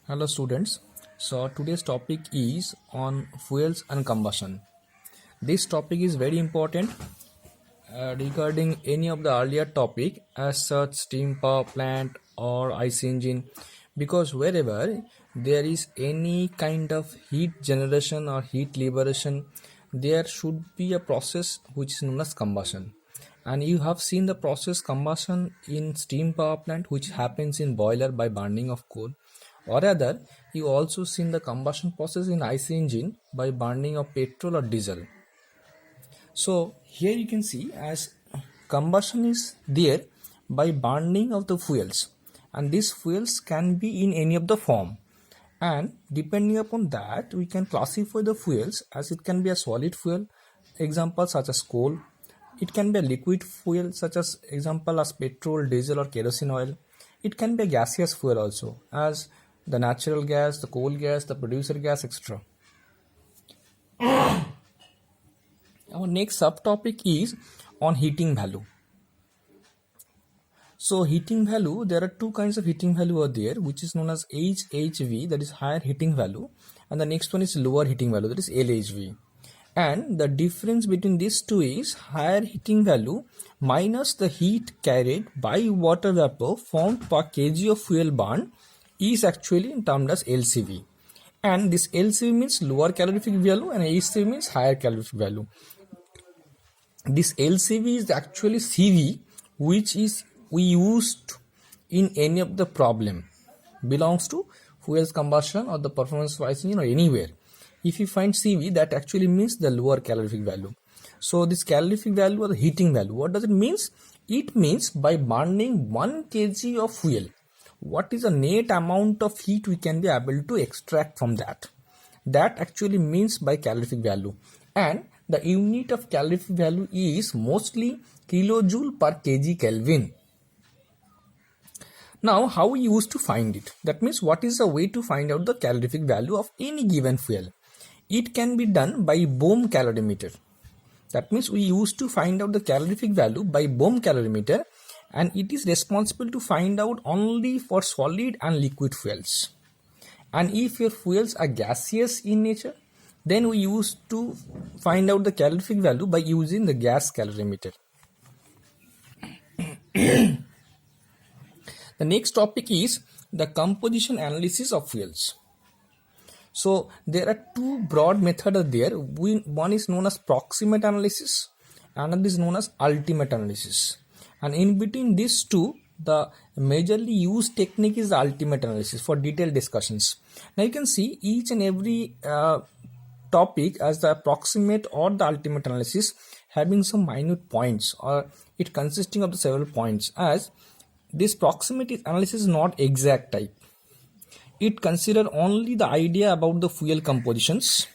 Hello students. So today's topic is on fuels and combustion. This topic is very important regarding any of the earlier topic as such steam power plant or IC engine, because wherever there is any kind of heat generation or heat liberation, there should be a process which is known as combustion. And you have seen the process combustion in steam power plant, which happens in boiler by burning of coal, or rather you also seen the combustion process in IC engine by burning of petrol or diesel. So here you can see as combustion is there by burning of the fuels, and these fuels can be in any of the form, and depending upon that we can classify the fuels as it can be a solid fuel, example such as coal. It can be a liquid fuel such as example as petrol, diesel or kerosene oil. It can be a gaseous fuel also as the natural gas, the coal gas, the producer gas, etc. Our next subtopic is on heating value. So heating value, there are two kinds of heating value are there, which is known as HHV, that is higher heating value, and the next one is lower heating value, that is LHV. And the difference between these two is higher heating value minus the heat carried by water vapor formed per kg of fuel burn is actually termed as LCV. And this LCV means lower calorific value and HCV means higher calorific value. This LCV is actually CV, which is we used in any of the problem, belongs to fuels combustion or the performance pricing or anywhere. If you find CV, that actually means the lower calorific value. So this calorific value or the heating value, what does it means? It means by burning 1 kg of fuel, what is the net amount of heat we can be able to extract from that. That actually means by calorific value. And the unit of calorific value is mostly kilojoule per kg Kelvin. Now, how we used to find it? That means what is the way to find out the calorific value of any given fuel? It can be done by Bohm calorimeter. That means we used to find out the calorific value by Bohm calorimeter, and it is responsible to find out only for solid and liquid fuels. And if your fuels are gaseous in nature, then we used to find out the calorific value by using the gas calorimeter. The next topic is the composition analysis of fuels. So there are two broad methods there. One is known as proximate analysis, another is known as ultimate analysis. And in between these two, the majorly used technique is the ultimate analysis for detailed discussions. Now you can see each and every topic as the approximate or the ultimate analysis having some minute points, or it consisting of the several points, as this proximate analysis is not exact type. It considers only the idea about the fuel compositions,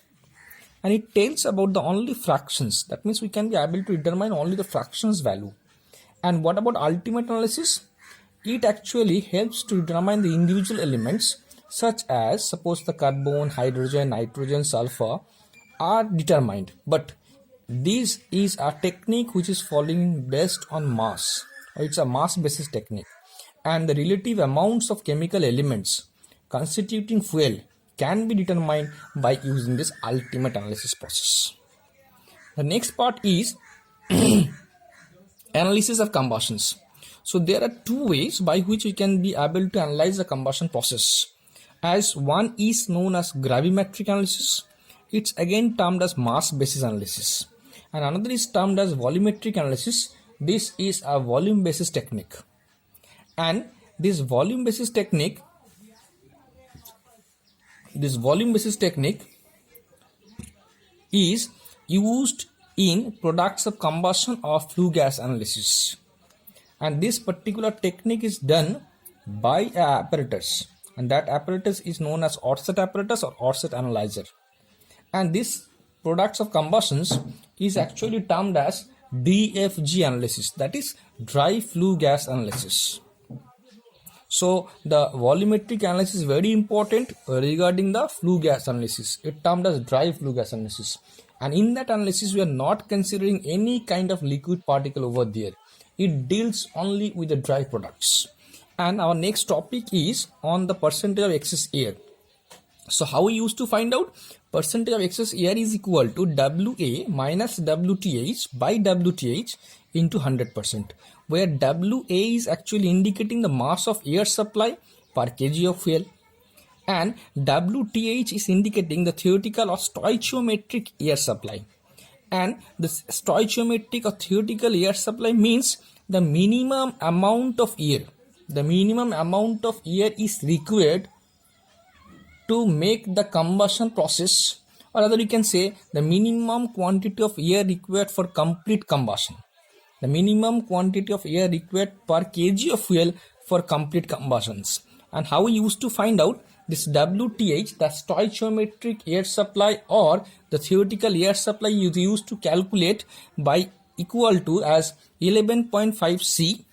and it tells about the only fractions. That means we can be able to determine only the fractions value. And what about ultimate analysis? It actually helps to determine the individual elements, such as suppose the carbon, hydrogen, nitrogen, sulfur are determined, but this is a technique which is following based on mass, or it's a mass basis technique, and the relative amounts of chemical elements constituting fuel can be determined by using this ultimate analysis process. The next part is analysis of combustions. So there are two ways by which we can be able to analyze the combustion process. As one is known as gravimetric analysis, it's again termed as mass basis analysis, and another is termed as volumetric analysis. This is a volume basis technique, and this volume basis technique is used in products of combustion or flue gas analysis, and this particular technique is done by an apparatus, and that apparatus is known as Orsett apparatus or Orsett analyzer. And this products of combustions is actually termed as DFG analysis, that is dry flue gas analysis. So the volumetric analysis is very important regarding the flue gas analysis. It termed as dry flue gas analysis, and in that analysis we are not considering any kind of liquid particle over there. It deals only with the dry products. And our next topic is on the percentage of excess air. So how we used to find out? Percentage of excess air is equal to WA minus WTH by WTH into 100%, where WA is actually indicating the mass of air supply per kg of fuel, and WTH is indicating the theoretical or stoichiometric air supply. And the stoichiometric or theoretical air supply means the minimum amount of air. The minimum amount of air is required to make the combustion process, or rather you can say the minimum quantity of air required for complete combustion. The minimum quantity of air required per kg of fuel for complete combustions. And how we used to find out this WTH, the stoichiometric air supply or the theoretical air supply, is used to calculate by equal to as 11.5 C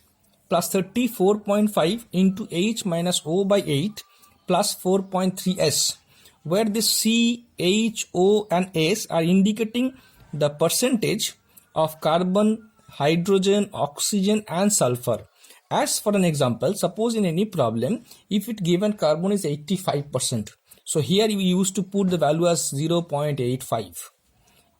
plus 34.5 into H minus O by 8 plus 4.3 S, where this C, H, O and S are indicating the percentage of carbon, hydrogen, oxygen and sulfur. As for an example, suppose in any problem, if it given carbon is 85%, so here we used to put the value as 0.85.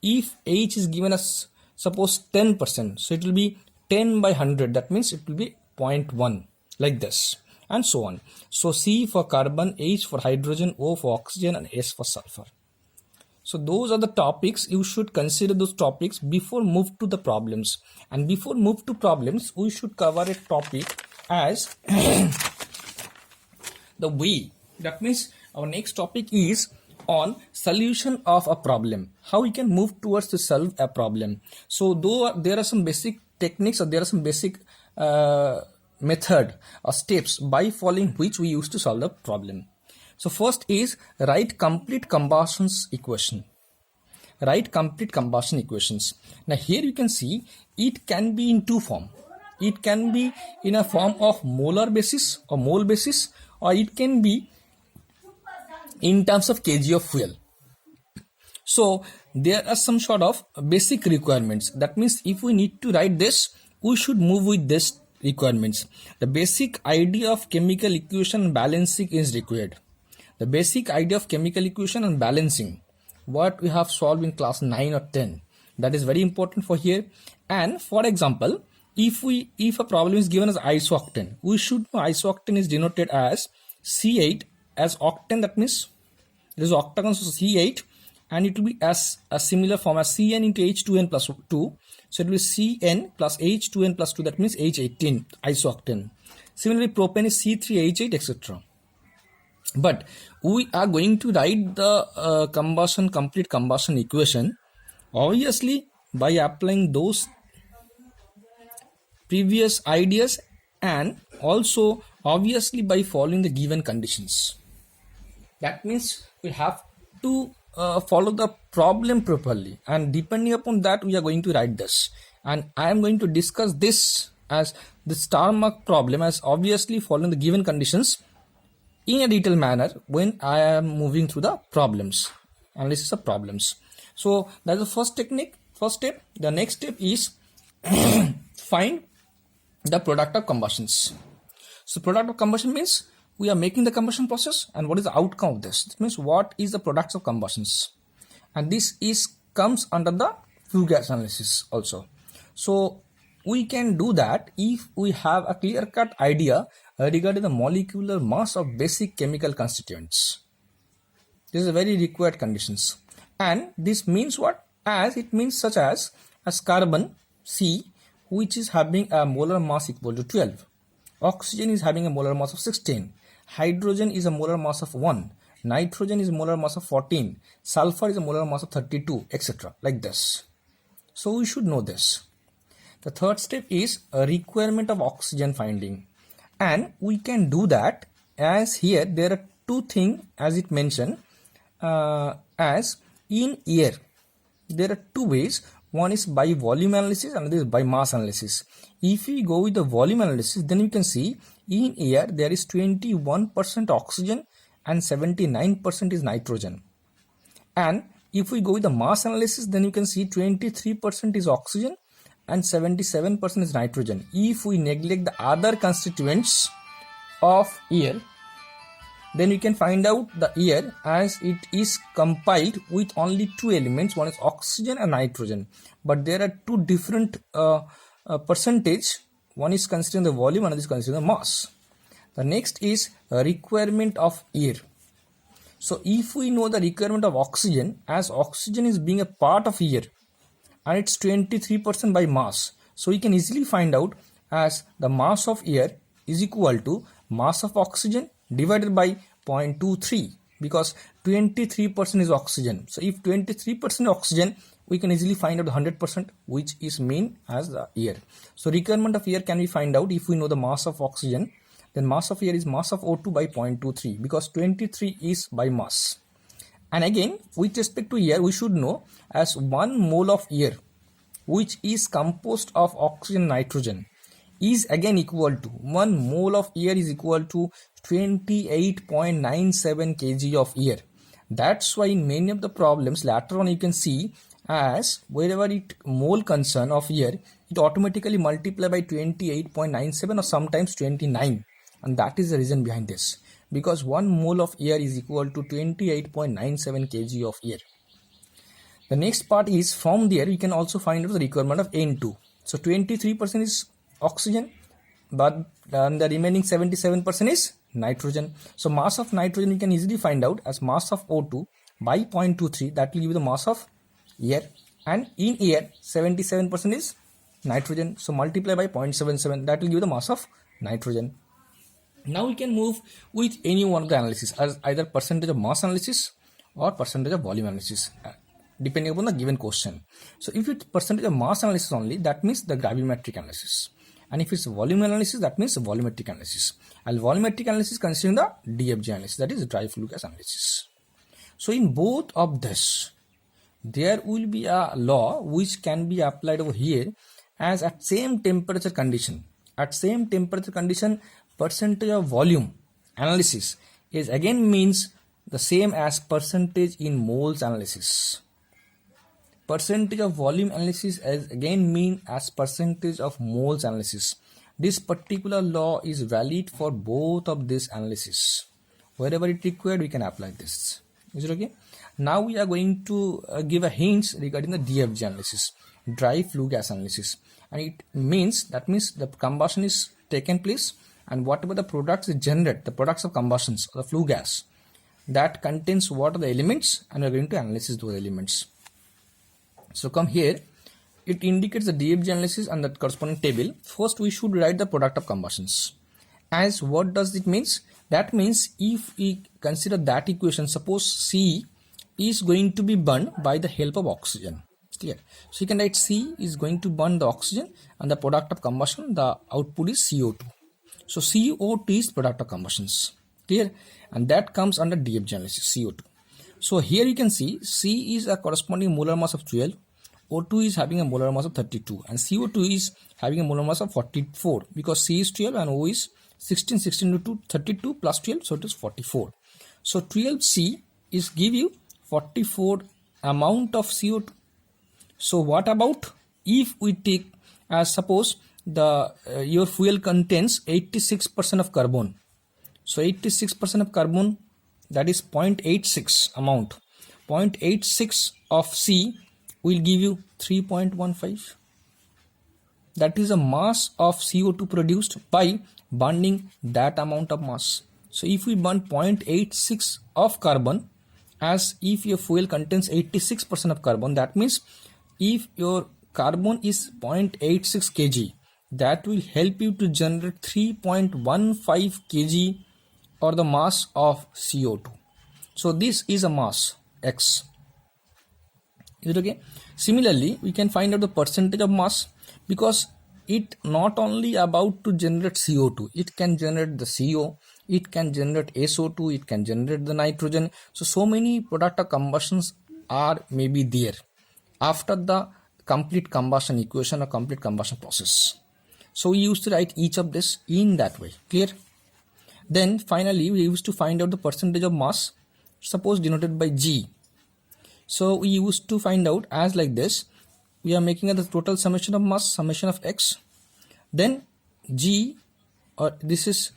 If H is given as suppose 10%, so it will be 10 by 100, that means it will be 0.1, like this, and so on. So C for carbon, H for hydrogen, O for oxygen and S for sulfur. So those are the topics. You should consider those topics before move to the problems. And before move to problems, we should cover a topic as the way. That means our next topic is on solution of a problem. How we can move towards to solve a problem. So though there are some basic techniques or there are some basic method or steps by following which we used to solve the problem. So first is write complete combustions equation. Write complete combustion equations. Now here you can see it can be in two form. It can be in a form of molar basis or mole basis, or it can be in terms of kg of fuel. So there are some sort of basic requirements. That means if we need to write this, we should move with this requirements. The basic idea of chemical equation balancing is required. The basic idea of chemical equation and balancing, what we have solved in class 9 or 10, that is very important for here. And for example, if a problem is given as isooctane, we should know isooctane is denoted as C8 as octane. That means it is octagon, so C8, and it will be as a similar form as Cn into H2n plus 2. So it will be Cn plus H2n plus 2, that means H18 isooctane. Similarly, propane is C3H8, etc. But we are going to write the complete combustion equation obviously by applying those previous ideas and also obviously by following the given conditions. That means we have to follow the problem properly, and depending upon that we are going to write this, and I am going to discuss this as the star mark problem as obviously following the given conditions in a detailed manner when I am moving through the problems, analysis of problems. So that's the first technique, first step. The next step is find the product of combustions. So product of combustion means we are making the combustion process, and what is the outcome of this? This means what is the products of combustions, and this is comes under the flue gas analysis also. So we can do that if we have a clear-cut idea regarding the molecular mass of basic chemical constituents. This is a very required conditions, and this means what? As it means such as carbon C, which is having a molar mass equal to 12. Oxygen is having a molar mass of 16. Hydrogen is a molar mass of 1. Nitrogen is a molar mass of 14. Sulfur is a molar mass of 32, etc. Like this. So we should know this. The third step is a requirement of oxygen finding. And we can do that as here there are two things as it mentioned as in air. There are two ways. One is by volume analysis, another is by mass analysis. If we go with the volume analysis, then you can see in air there is 21% oxygen and 79% is nitrogen. And if we go with the mass analysis, then you can see 23% is oxygen and 77% is nitrogen. If we neglect the other constituents, of air, then we can find out the air as it is compiled with only two elements, one is oxygen and nitrogen, but there are two different percentage. One is considering the volume, another is considering the mass. The next is requirement of air. So if we know the requirement of oxygen, as oxygen is being a part of air and it's 23% by mass, so we can easily find out as the mass of air is equal to mass of oxygen divided by 0.23, because 23% is oxygen. So if 23% oxygen, we can easily find out 100%, which is mean as the air. So requirement of air can we find out if we know the mass of oxygen, then mass of air is mass of O2 by 0.23, because 23 is by mass. And again, with respect to air, we should know as 1 mole of air, which is composed of oxygen and nitrogen, is again equal to 1 mole of air is equal to 28.97 kg of air. That's why in many of the problems later on you can see as wherever it mole concern of air, it automatically multiply by 28.97 or sometimes 29. And that is the reason behind this, because 1 mole of air is equal to 28.97 kg of air. The next part is from there we can also find out the requirement of N2. So 23% is oxygen, but the remaining 77% is nitrogen. So mass of nitrogen we can easily find out as mass of O2 by 0.23, that will give you the mass of air, and in air 77% is nitrogen, so multiply by 0.77, that will give you the mass of nitrogen. Now we can move with any one of the analysis as either percentage of mass analysis or percentage of volume analysis, depending upon the given question. So if it's percentage of mass analysis only, that means the gravimetric analysis, and if it's volume analysis, that means volumetric analysis. And volumetric analysis considering the DFG analysis, that is dry flue gas analysis. So in both of this, there will be a law which can be applied over here as at same temperature condition. At same temperature condition, percentage of volume analysis is again means the same as percentage in moles analysis. Percentage of volume analysis is again mean as percentage of moles analysis. This particular law is valid for both of this analysis. Wherever it required, we can apply this. Is it okay? Now we are going to give a hint regarding the DFG analysis, dry flue gas analysis, and it means that means the combustion is taken place, and whatever the products is generated, the products of combustions, the flue gas, that contains what are the elements, and we are going to analyze those elements. So come here, it indicates the DFG analysis and the corresponding table. First we should write the product of combustions. As what does it means? That means if we consider that equation, suppose C is going to be burned by the help of oxygen. Clear? So you can write C is going to burn the oxygen, and the product of combustion, the output is CO2. So CO2 is product of combustions. Clear? And that comes under DFG analysis, CO2. So here you can see C is a corresponding molar mass of 12, O2 is having a molar mass of 32, and CO2 is having a molar mass of 44, because C is 12 and O is 16 to 32 plus 12, so it is 44. So 12C is give you 44 amount of CO2. So what about if we take as suppose the your fuel contains 86% of carbon. So 86% of carbon, that is 0.86 amount. 0.86 of C will give you 3.15. That is a mass of CO2 produced by burning that amount of mass. So if we burn 0.86 of carbon, as if your fuel contains 86% of carbon, that means if your carbon is 0.86 kg, that will help you to generate 3.15 kg or the mass of CO2. So this is a mass X. Is it okay? Similarly, we can find out the percentage of mass, because it not only about to generate CO2, it can generate the CO, it can generate SO2, it can generate the nitrogen. So many product of combustions are maybe there after the complete combustion equation or complete combustion process. So we used to write each of this in that way. Clear? Then finally we used to find out the percentage of mass, suppose denoted by G. So we used to find out as like this. We are making the total summation of mass, summation of X, then G, or this is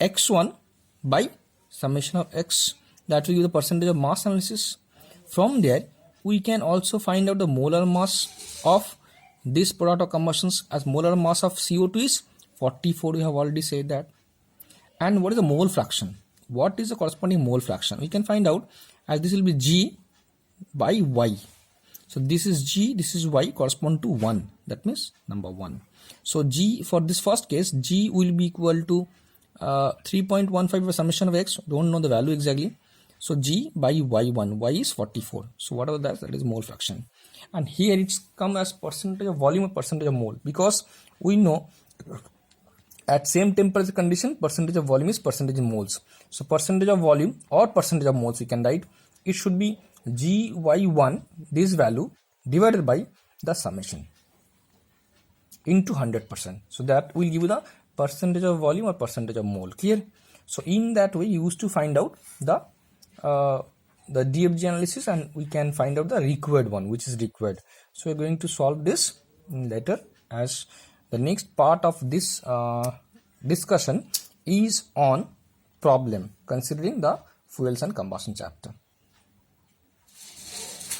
x1 by summation of x, that will give the percentage of mass analysis. From there we can also find out the molar mass of this product of combustions, as molar mass of CO2 is 44, we have already said that. And what is the mole fraction? What is the corresponding mole fraction? We can find out, as this will be G by Y. So this is G, this is Y, correspond to 1. That means number 1. So G, for this first case, G will be equal to 3.15 by summation of x. Don't know the value exactly. So G by Y1. Y is 44. So whatever that is mole fraction. And here it's come as percentage of volume or percentage of mole, because we know at same temperature condition percentage of volume is percentage in moles. So percentage of volume or percentage of moles we can write, it should be Gy1, this value, divided by the summation into 100%. So that will give you the percentage of volume or percentage of mole. Clear? So in that way you used to find out the DFG analysis, and we can find out the required one, which is required. So we're going to solve this later, as the next part of this discussion is on problem considering the fuels and combustion chapter.